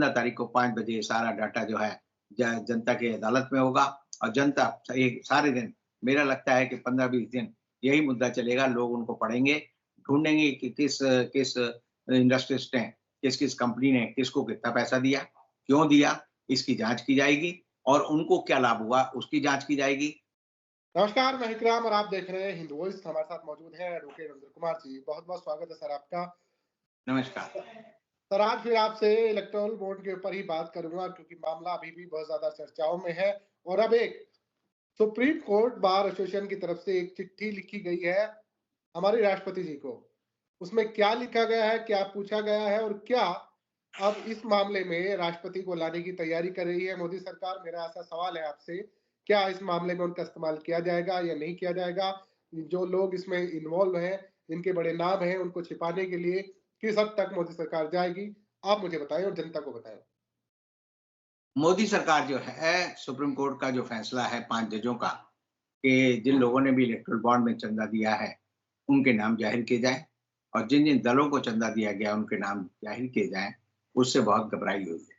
15 तारीख को 5 बजे सारा डाटा जो है जनता की अदालत में होगा और जनता एक सारे दिन, मेरा लगता है कि 15-20 दिन यही मुद्दा चलेगा। लोग उनको पढ़ेंगे, ढूँढेंगे कि किस किस इंडस्ट्रिस्ट ने, किस-किस कंपनी ने किसको कितना पैसा दिया, क्यों दिया, इसकी जाँच की जाएगी और उनको क्या लाभ हुआ, उसकी जाँच की जाएगी। नमस्कार, मैं इकराम और आप देख रहे हैं हिंद वॉइस। हमारे साथ मौजूद हैं एडवोकेट अंदर कुमार जी। बहुत-बहुत स्वागत है सर आपका। नमस्कार। सर आज फिर आपसे इलेक्टोरल बॉन्ड के ऊपर ही बात करूँगा क्योंकि मामला अभी भी बहुत ज़्यादा चर्चाओं में है और अब एक सुप्रीम कोर्ट बार एसोसिएशन की तरफ से एक चिट्ठी लिखी गई है हमारे राष्ट्रपति जी को। उसमें क्या लिखा गया है, क्या पूछा गया है और क्या अब इस मामले में राष्ट्रपति को लाने की तैयारी कर रही है मोदी सरकार? मेरा ऐसा सवाल है आपसे, क्या इस मामले में उनका इस्तेमाल किया जाएगा या नहीं किया जाएगा? जो लोग इसमें इन्वॉल्व हैं, जिनके बड़े नाम हैं, उनको छिपाने के लिए किस हद तक मोदी सरकार जाएगी? आप मुझे बताएँ और जनता को बताएँ। मोदी सरकार जो है, सुप्रीम कोर्ट का जो फैसला है 5 जजों का कि जिन लोगों ने भी इलेक्टोरल बॉन्ड में चंदा दिया है, उनके नाम ज़ाहिर किए जाएँ और जिन-जिन दलों को चंदा दिया गया, उनके नाम ज़ाहिर किए जाएँ, उससे बहुत घबराई हुई है।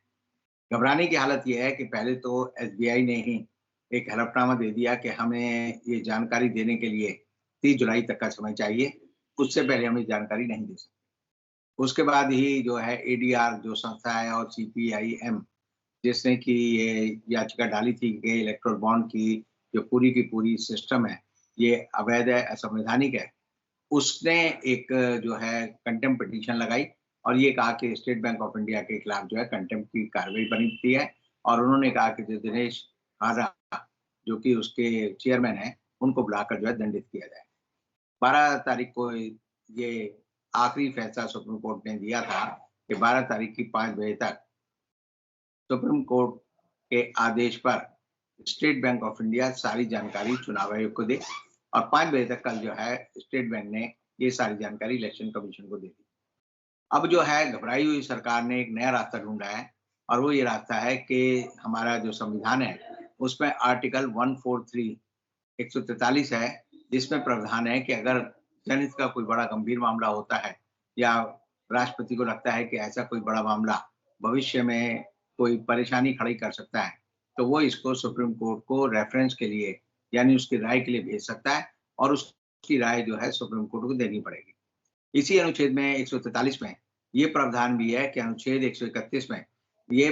घबराने की हालत ये है कि पहले तो एसबीआई ने ही एक हलफनामा दे दिया कि हमें ये जानकारी देने के लिए 30 जुलाई तक का समय चाहिए, उससे पहले हम ये जानकारी नहीं दे सकते। उसके बाद ही जो है एडीआर जो संस्था है और सीपीआईएम जिसने कि ये याचिका डाली थी कि इलेक्टोरल बॉन्ड की पूरी सिस्टम है, ये अवैध है, असंवैधानिक है। उसने एक जो है कंटेम्प्ट पिटीशन लगाई और ये कहा कि स्टेट बैंक ऑफ इंडिया के खिलाफ जो है कंटेम्प्ट की कार्रवाई बनती है और उन्होंने कहा कि जो दिनेश हारा, जो कि उसके चेयरमैन हैं, उनको बुलाकर जो है दंडित किया जाए। 12 तारीख को ये आखिरी फैसला सुप्रीम कोर्ट ने दिया था कि 12 तारीख की 5 बजे तक सुप्रीम कोर्ट के आदेश पर स्टेट बैंक ऑफ इंडिया सारी जानकारी चुनाव आयोग को दे और 5 बजे तक कल जो है स्टेट बैंक ने ये सारी जानकारी इलेक्शन कमीशन को दे दी। अब जो है घबराई हुई सरकार ने एक नया रास्ता ढूँढा है और वो ये रास्ता है कि हमारा जो संविधान है, उसमें आर्टिकल 143 143 है, जिसमें प्रावधान है कि अगर जनहित का कोई बड़ा गंभीर मामला होता है या राष्ट्रपति को लगता है कि ऐसा कोई बड़ा मामला भविष्य में कोई परेशानी खड़ी कर सकता है, तो वो इसको सुप्रीम कोर्ट को रेफरेंस के लिए यानी उसकी राय के लिए भेज सकता है और उसकी राय जो है सुप्रीम कोर्ट को देनी पड़ेगी। इसी अनुच्छेद में 143 में ये प्रावधान भी है कि अनुच्छेद 131 में ये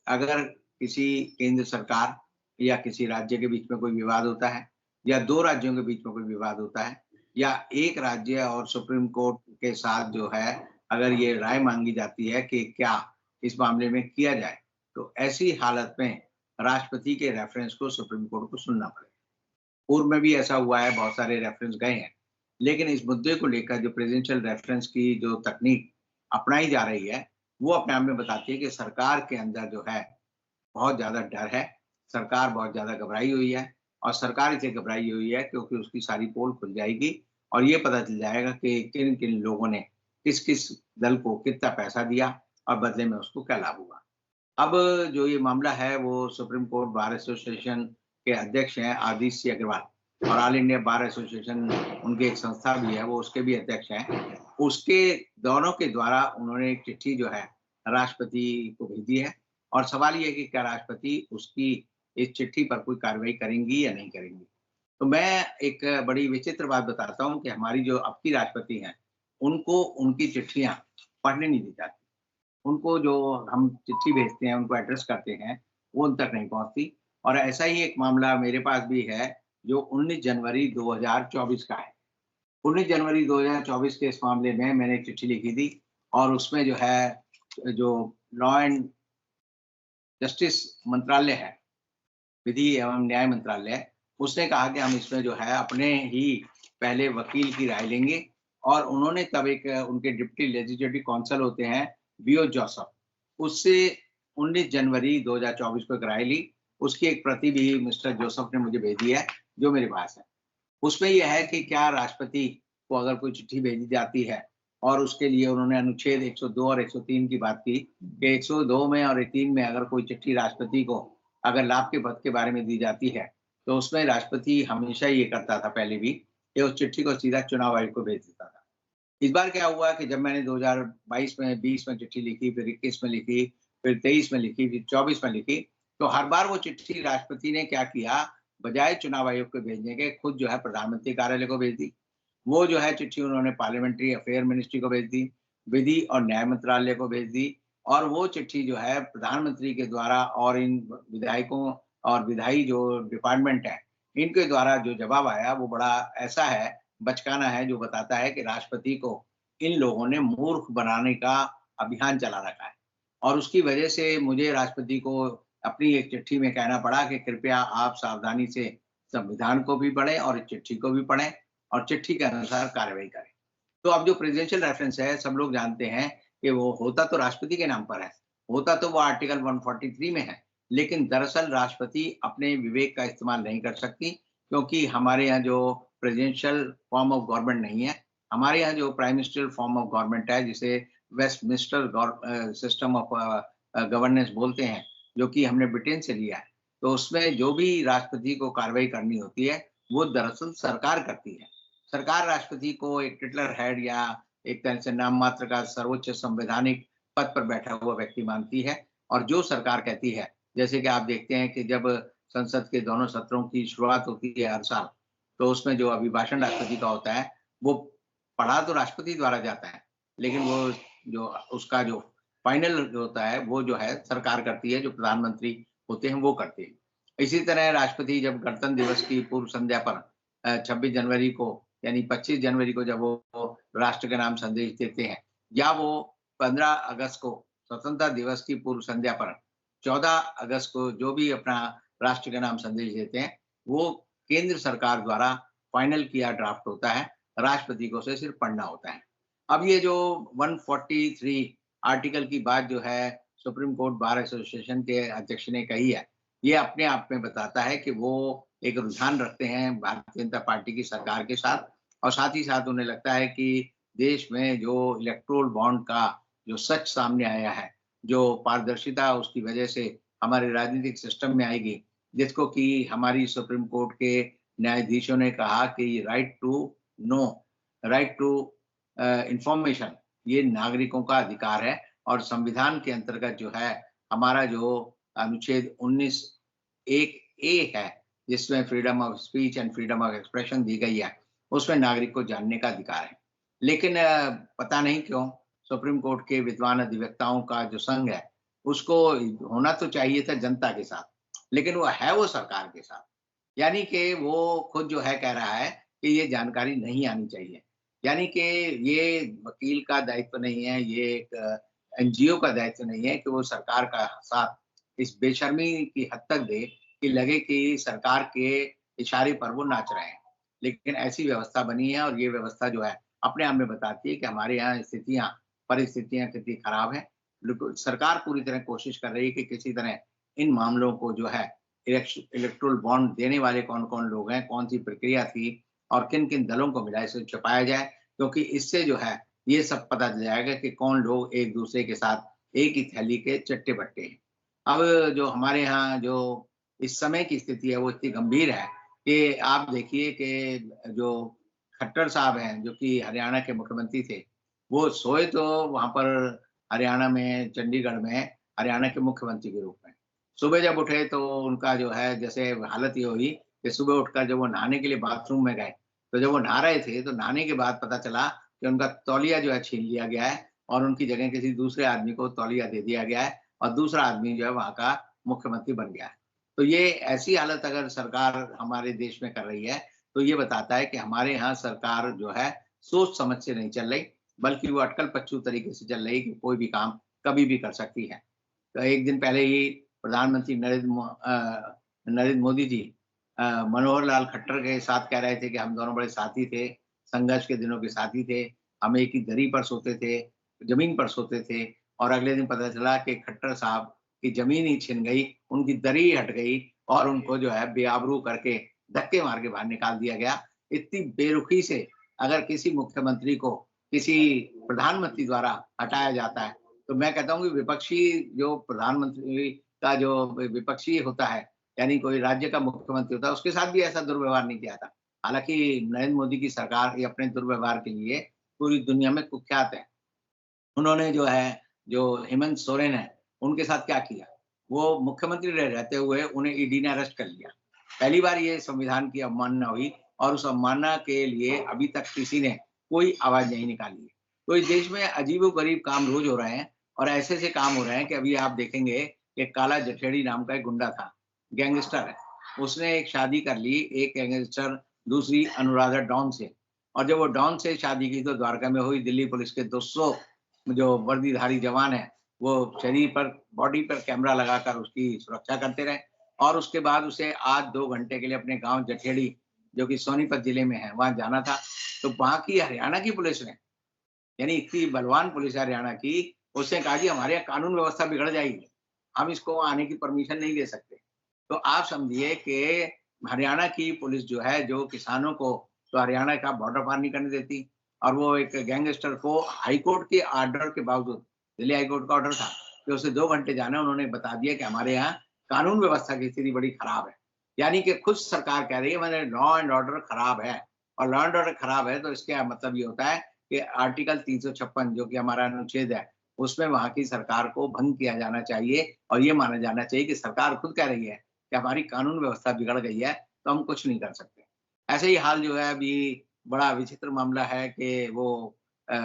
अगर किसी केंद्र सरकार या किसी राज्य के बीच में कोई विवाद होता है या 2 राज्यों के बीच में कोई विवाद होता है या एक राज्य और सुप्रीम कोर्ट के साथ जो है अगर ये राय माँगी जाती है कि क्या इस मामले में किया जाए, तो ऐसी हालत में राष्ट्रपति के रेफरेंस को सुप्रीम कोर्ट को सुनना पड़ेगा। पूर्व में भी ऐसा हुआ है, बहुत सारे रेफरेंस गए हैं। लेकिन इस मुद्दे को लेकर जो प्रेज़िडेंशियल रेफरेंस की जो तकनीक अपनाई जा रही है, वो अपने आप में बताती है कि सरकार के अंदर जो है, बहुत ज़्यादा डर है, सरकार बहुत ज़्यादा घबराई हुई है और सरकार इसलिए घबराई हुई है क्योंकि उसकी सारी पोल खुल जाएगी और ये पता चल जाएगा कि किन-किन लोगों ने किस-किस दल को कितना पैसा दिया और बदले में उसको क्या लाभ हुआ। अब जो ये मामला है वो सुप्रीम कोर्ट बार एसोसिएशन के अध्यक्ष हैं आदिश सी अग्रवाल और ऑल इंडिया बार एसोसिएशन उनकी एक संस्था भी है, वो उसके भी अध्यक्ष हैं। उसके दोनों के द्वारा उन्होंने एक चिट्ठी जो है राष्ट्रपति को भेजी है और सवाल ये है कि क्या राष्ट्रपति उसकी इस चिट्ठी पर कोई कार्रवाई करेंगी या नहीं करेंगी। तो मैं एक बड़ी विचित्र बात बताता हूँ कि हमारी जो अब की राष्ट्रपति हैं, उनको उनकी चिट्ठियाँ पढ़ने नहीं दी जाती। उनको जो हम चिट्ठी भेजते हैं, उनको एड्रेस करते हैं, वो उन तक नहीं पहुँचती और ऐसा ही एक मामला मेरे पास भी है, जो 19 जनवरी 2024 का है। 19 जनवरी 2024 के इस मामले में मैंने एक चिट्ठी लिखी थी और उसमें जो है, जो लॉ एंड जस्टिस मंत्रालय है, विधि एवं न्याय मंत्रालय, उसने कहा कि हम इसमें जो है अपने ही पहले वकील की राय लेंगे और उन्होंने तब एक उनके डिप्टी लेजिस्लेटिव काउंसिल होते हैं, बीओ जोसेफ, उससे 19 जनवरी 2024 को एक राय ली। उसकी एक प्रति भी मिस्टर जोसेफ ने मुझे भेजी है, जो मेरे पास है। उसमें ये है कि क्या राष्ट्रपति को अगर कोई चिट्ठी भेजी जाती है और उसके लिए उन्होंने अनुच्छेद 102 और 103 की बात की कि 102 में और 3 में अगर कोई चिट्ठी राष्ट्रपति को अगर लाभ के पद के बारे में दी जाती है, तो उसमें राष्ट्रपति हमेशा ये करता था पहले भी कि उस चिट्ठी को सीधा चुनाव आयोग को भेज देता था। इस बार क्या हुआ कि जब मैंने 2022 में 20 में चिट्ठी लिखी, फिर 21 में लिखी, फिर 23 में लिखी, फिर 24 में लिखी। तो हर बार वो चिट्ठी राष्ट्रपति ने क्या किया, बजाय चुनाव आयोग को भेजने के खुद जो है प्रधानमंत्री कार्यालय को भेज दी। वो जो है चिट्ठी उन्होंने पार्लियामेंट्री अफेयर मिनिस्ट्री को भेज दी, विधि और न्याय मंत्रालय को भेज दी, और वो चिट्ठी जो है प्रधानमंत्री के द्वारा और इन विधायकों और विधायी जो डिपार्टमेंट है, इनके द्वारा जो जवाब आया वो बड़ा ऐसा है, बचकाना है, जो बताता है कि राष्ट्रपति को इन लोगों ने मूर्ख बनाने का अभियान चला रखा है। और उसकी वजह से मुझे राष्ट्रपति को अपनी एक चिट्ठी में कहना पड़ा कि कृपया आप सावधानी से संविधान को भी पढ़ें और इस चिट्ठी को भी पढ़ें और चिट्ठी के अनुसार कार्रवाई करें। तो अब जो प्रेसिडेंशियल रेफरेंस है, सब लोग जानते हैं कि वो होता तो राष्ट्रपति के नाम पर है, होता तो वो आर्टिकल 143 में है, लेकिन दरअसल राष्ट्रपति अपने विवेक का इस्तेमाल नहीं कर सकती, क्योंकि हमारे यहाँ जो प्रेसिडेंशियल फॉर्म ऑफ गवर्नमेंट नहीं है, हमारे यहाँ जो prime ministerial form of government है, जिसे वेस्टमिंस्टर सिस्टम ऑफ गवर्नेंस बोलते हैं, जो कि हमने ब्रिटेन से लिया है। तो उसमें जो भी राष्ट्रपति को कार्रवाई करनी होती है, वो दरअसल सरकार करती है। सरकार राष्ट्रपति को एक टिटलर हेड या एक तरह से नाम मात्र का सर्वोच्च संवैधानिक पद पर बैठा हुआ व्यक्ति मानती है, और जो सरकार कहती है, जैसे कि आप देखते हैं कि जब संसद के दोनों सत्रों की शुरुआत होती है हर साल, तो उसमें जो अभिभाषण राष्ट्रपति का होता है, वो पढ़ा तो राष्ट्रपति द्वारा जाता है, लेकिन वो जो उसका जो फाइनल जो होता है, वो जो है सरकार करती है, जो प्रधानमंत्री होते हैं वो करते हैं। इसी तरह राष्ट्रपति जब गणतंत्र दिवस की पूर्व संध्या पर 26 जनवरी को यानी 25 जनवरी को जब वो राष्ट्र के नाम संदेश देते हैं, या वो 15 अगस्त को स्वतंत्रता दिवस की पूर्व संध्या पर 14 अगस्त को जो भी अपना राष्ट्र के नाम संदेश देते हैं, वो केंद्र सरकार द्वारा फाइनल किया ड्राफ्ट होता है, राष्ट्रपति को उसे सिर्फ पढ़ना होता है। अब ये जो 143 आर्टिकल की बात जो है सुप्रीम कोर्ट बार एसोसिएशन के अध्यक्ष ने कही है, ये अपने आप में बताता है कि वो एक रुझान रखते हैं भारतीय जनता पार्टी की सरकार के साथ, और साथ ही साथ उन्हें लगता है कि देश में जो इलेक्टोरल बॉन्ड का जो सच सामने आया है, जो पारदर्शिता उसकी वजह से हमारे राजनीतिक सिस्टम में आएगी, जिसको कि हमारी सुप्रीम कोर्ट के न्यायाधीशों ने कहा कि right to know, right to information, ये नागरिकों का अधिकार है, और संविधान के अंतर्गत जो है हमारा जो अनुच्छेद 19 एक ए है, जिसमें freedom of speech and freedom of expression दी गई है, उसमें नागरिक को जानने का अधिकार है। लेकिन पता नहीं क्यों सुप्रीम कोर्ट के विद्वान अधिवक्ताओं का जो संघ है, उसको होना तो चाहिए था जनता के साथ, लेकिन वो सरकार के साथ। यानी कि वो खुद जो है कह रहा है कि ये जानकारी नहीं आनी चाहिए। यानी कि ये वकील का दायित्व नहीं है, ये एक एनजीओ का दायित्व नहीं है कि वो सरकार का साथ इस बेशर्मी की हद तक दे कि लगे कि सरकार के इशारे पर वो नाच रहे हैं। लेकिन ऐसी व्यवस्था बनी है, और ये व्यवस्था जो है अपने आप में बताती है कि हमारे यहाँ परिस्थितियाँ कितनी खराब हैं। सरकार पूरी तरह कोशिश कर रही है कि किसी तरह इन मामलों को जो है इलेक्टोरल बॉन्ड देने वाले कौन-कौन लोग हैं, कौन-सी प्रक्रिया थी और किन-किन दलों को मिला, इसे छुपाया जाए, क्योंकि इससे जो है ये सब पता चल जाएगा कि कौन लोग एक-दूसरे के साथ एक ही थैली के चट्टे-बट्टे हैं। अब जो हमारे यहाँ जो इस समय की स्थिति है वो इतनी गंभीर है कि आप देखिए कि जो खट्टर साहब हैं, जो कि हरियाणा के मुख्यमंत्री थे, वो सोए तो वहाँ पर हरियाणा में चंडीगढ़ में हरियाणा के मुख्यमंत्री के रूप में। सुबह जब उठे तो उनका जो है जैसे हालत ये हुई कि सुबह उठकर जब वो नहाने के लिए बाथरूम में गए, तो जब वो नहा रहे थे तो नहाने के बाद पता चला कि उनका तौलिया जो है छीन लिया गया है, और उनकी जगह किसी दूसरे आदमी को तौलिया दे दिया गया है, और दूसरा आदमी जो है वहाँ का मुख्यमंत्री बन गया है। तो ये ऐसी हालत अगर सरकार हमारे देश में कर रही है, तो ये बताता है कि हमारे यहाँ सरकार जो है सोच समझ से नहीं चल रही, बल्कि वो अटकल-पच्चू तरीके से चल रही है कि कोई भी काम कभी भी कर सकती है। तो एक दिन पहले ही प्रधानमंत्री नरेंद्र मोदी जी मनोहर लाल खट्टर के साथ कह रहे थे कि हम दोनों बड़े साथी थे, संघर्ष के दिनों के साथी थे, हम एक ही दरी पर सोते थे, ज़मीन पर सोते थे, और अगले दिन पता चला कि खट्टर साहब की ज़मीन ही छिन गई, उनकी दरी ही हट गई, और उनको जो है बेआबरू करके धक्के मार के बाहर निकाल दिया गया। इतनी बेरुखी से अगर किसी मुख्यमंत्री को किसी प्रधानमंत्री द्वारा हटाया जाता है, तो मैं कहता हूँ कि विपक्षी जो प्रधानमंत्री का जो विपक्षी होता है, यानी कोई राज्य का मुख्यमंत्री होता है, उसके साथ भी ऐसा दुर्व्यवहार नहीं किया था। हालाँकि नरेंद्र मोदी की सरकार ये अपने दुर्व्यवहार के लिए पूरी दुनिया में कुख्यात है। उन्होंने जो है, जो हेमंत सोरेन है, उनके साथ क्या किया। वो मुख्यमंत्री रहते हुए उन्हें ईडी ने अरेस्ट कर लिया। पहली बार ये संविधान की अवमानना हुई और उस अवमानना के लिए अभी तक किसी ने कोई आवाज़ नहीं निकाली है। तो इस देश में अजीबो-गरीब काम रोज़ हो रहे हैं और ऐसे-ऐसे काम हो रहे हैं कि अभी आप देखेंगे कि काला जठेड़ी नाम का एक गुंडा था, गैंगस्टर है। उसने एक शादी कर ली, एक गैंगस्टर दूसरी अनुराधा डॉन से, और जब वो डॉन से शादी की तो द्वारका में हुई, दिल्ली पुलिस के 200 जो वर्दीधारी जवान हैं, वो शरीर पर, बॉडी पर कैमरा लगाकर उसकी सुरक्षा करते रहे और उसके बाद उसे आज 2 घंटे के लिए अपने गाँव जठेड़ी, जो कि सोनीपत जिले में है, वहाँ जाना था। तो वहाँ की हरियाणा की पुलिस ने, यानी इतनी बलवान पुलिस है हरियाणा की, उसने कहा जी हमारे यहाँ कानून व्यवस्था बिगड़ जाएगी, हम इसको आने की परमिशन नहीं दे सकते। तो आप समझिए कि हरियाणा की पुलिस जो है, जो किसानों को तो हरियाणा का बॉर्डर पार नहीं करने देती, और वो एक गैंगस्टर को हाई कोर्ट के ऑर्डर के बावजूद, दिल्ली हाई कोर्ट का ऑर्डर था कि उसे 2 घंटे जाना है, उन्होंने बता दिया कि हमारे यहाँ कानून व्यवस्था की स्थिति बड़ी खराब है। यानी कि खुद सरकार कह रही है मैंने लॉ एंड ऑर्डर खराब है, और लॉ एंड ऑर्डर खराब है तो इसका मतलब ये होता है कि आर्टिकल 356 जो कि हमारा अनुच्छेद है, उसमें वहाँ की सरकार को भंग किया जाना चाहिए और ये माना जाना चाहिए कि सरकार खुद कह रही है कि हमारी कानून व्यवस्था बिगड़ गई है, तो हम कुछ नहीं कर सकते। ऐसे ही हाल जो है अभी बड़ा विचित्र मामला है कि वो अ,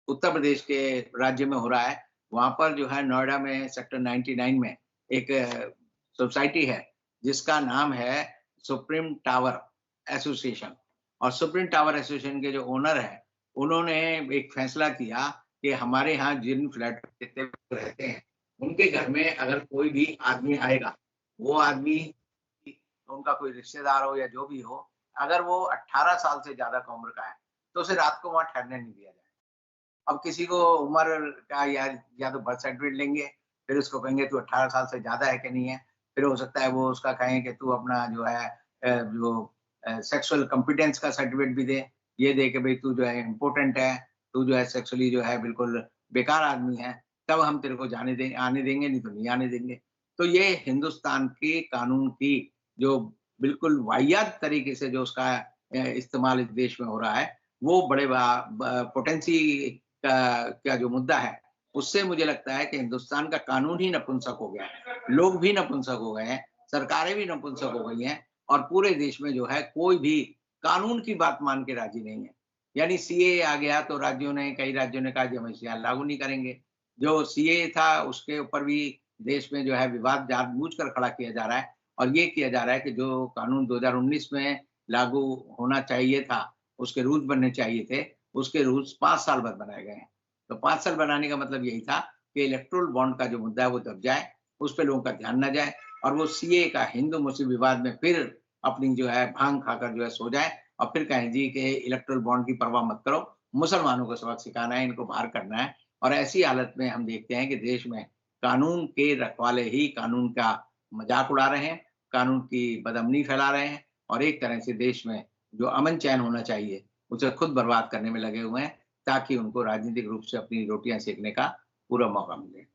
उत्तर प्रदेश के राज्य में हो रहा है। वहाँ पर जो है नोएडा में सेक्टर 99 में एक सोसाइटी है, जिसका नाम है सुप्रीम टावर एसोसिएशन, और सुप्रीम टावर एसोसिएशन के जो ओनर हैं, उन्होंने एक फैसला किया कि हमारे यहाँ जिन फ्लैट में जितने लोग रहते हैं, उनके घर में अगर कोई भी आदमी आएगा, वो आदमी, उनका कोई रिश्तेदार हो या जो भी हो, अगर वो 18 साल से ज़्यादा का उम्र का है, तो उसे रात को वहाँ ठहरने नहीं दिया जाएगा। अब किसी को उम्र का या तो बर्थ सर्टिफ़िकेट लेंगे, फिर उसको कहेंगे तू 18 साल से ज़्यादा है कि नहीं है। फिर हो सकता है वो उसका कहें कि तू अपना जो है सेक्सुअल कॉम्पिटेंस का सर्टिफ़िकेट भी दे। ये दे के भई तू जो है इम्पोर्टेंट है, तू जो है सेक्सुअली जो है बिल्कुल बेकार आदमी है, तब हम तेरे को आने देंगे, नहीं तो नहीं आने देंगे। तो ये हिंदुस्तान के कानून की जो बिल्कुल वाहियात तरीके से जो उसका इस्तेमाल इस देश में हो रहा है, वो बड़े बा ब पोटेंसी का जो मुद्दा है, उससे मुझे लगता है कि हिंदुस्तान का कानून ही नपुंसक हो गया है। लोग भी नपुंसक हो गए हैं, सरकारें भी नपुंसक हो गई हैं और पूरे देश में जो है कोई भी कानून की बात मान के राज़ी नहीं है। यानी सीएए आ गया तो कई राज्यों ने कहा कि हम इसे यहाँ लागू नहीं करेंगे। जो सीएए था उसके ऊपर भी देश में जो है विवाद जानबूझकर खड़ा किया जा रहा है और ये किया जा रहा है कि जो कानून 2019 में लागू होना चाहिए था, उसके रूल्स बनने चाहिए थे, उसके रूल्स 5 साल बाद बनाए गए हैं। तो 5 साल बनाने का मतलब यही था कि इलेक्टोरल बॉन्ड का जो मुद्दा है वो दब जाए, उस पे लोगों का ध्यान ना जाए और वो सीएए का हिंदू-मुस्लिम विवाद में फिर अपनी जो है भांग खाकर जो है सो जाए और फिर कहें जी कि इलेक्टोरल बॉन्ड की परवाह मत करो, मुसलमानों को सबक सिखाना है, इनको बाहर करना है। और ऐसी हालत में हम देखते हैं कि देश में कानून के रखवाले ही कानून का मज़ाक उड़ा रहे हैं, कानून की बदअमनी फैला रहे हैं और एक तरह से देश में जो अमन-चैन होना चाहिए, उसे खुद बर्बाद करने में लगे हुए हैं, ताकि उनको राजनीतिक रूप से अपनी रोटियाँ सेकने का पूरा मौका मिले।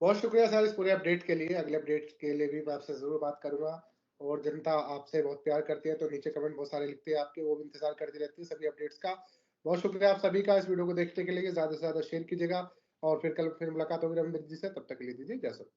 बहुत शुक्रिया सर इस पूरे अपडेट के लिए। अगले अपडेट के लिए भी मैं आपसे ज़रूर बात करूँगा और जनता आपसे बहुत प्यार करती है, तो नीचे कमेंट बहुत सारे लिखते हैं आपके, वो भी इंतज़ार करती रहती है सभी अपडेट्स का। बहुत शुक्रिया आप सभी का इस वीडियो को देखने के लिए, ज़्यादा से ज़्यादा शेयर कीजिएगा और फिर कल फिर मुलाकात होगी रविंद्र जी से, तब तक के लिए दीजिए इजाज़त।